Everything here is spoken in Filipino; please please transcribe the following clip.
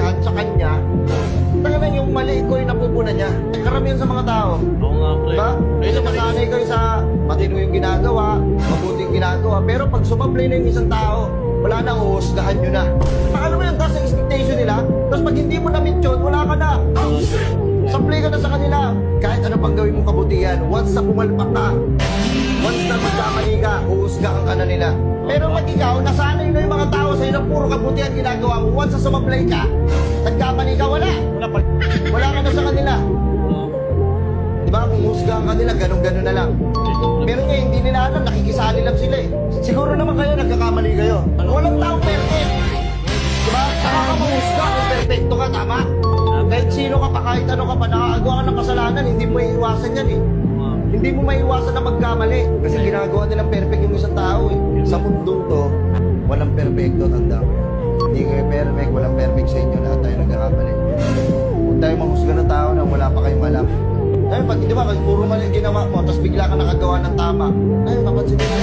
yan sa kanya, talagang yung mali ko yung napupunan niya. Karamihan sa mga tao. Oo nga, pre. Diba? Kasi nasanay kayo sa matino yung ginagawa, mabuting ginagawa, pero pag sumablay na yung isang tao, wala na, uhusgahan nyo na. Paano mo yung taas ng expectation nila? Tapos pag hindi mo na-meet yun, wala ka na. Sablay ka na sa kanila. Kahit ano pang gawin mong kabutihan, once na pumalpak ka, once na magkamali ka, uhusgahan ka na nila. Pero pag ikaw, nasanay na yung mga tao sa'yo na puro kabutihan ginagawa mo, once na sumablay ka, nagkamali ka, wala. Wala pa. Wala ka na sa kanila. Diba? Kung husgahan ka nila, ganun-ganun na lang. Pero ngayon, hindi nila alam, nakikisali lang sila eh. Siguro naman kayo, nagkakamali kayo. Walang taong perfect. Diba? Saka ka mahusga kung perfecto ka, tama? Kahit sino ka pa, kahit ano ka pa, nakakagawa ka ng kasalanan, hindi mo maiiwasan yan eh. Hindi mo maiiwasan na magkamali. Kasi ginagawa nilang perfect yung isang tao eh. Sa mundong to, walang perfecto, tanda mo yan. Hindi kayo perfect, walang perfect sa inyo, lahat tayo nagkakamali. Huwag tayo mahusga ng tao na wala pa kayong alam. Ay, pag di ba, pag puro mali ginawa mo, tapos bigla ka nakagawa ng tama. Ay, mapansin mo na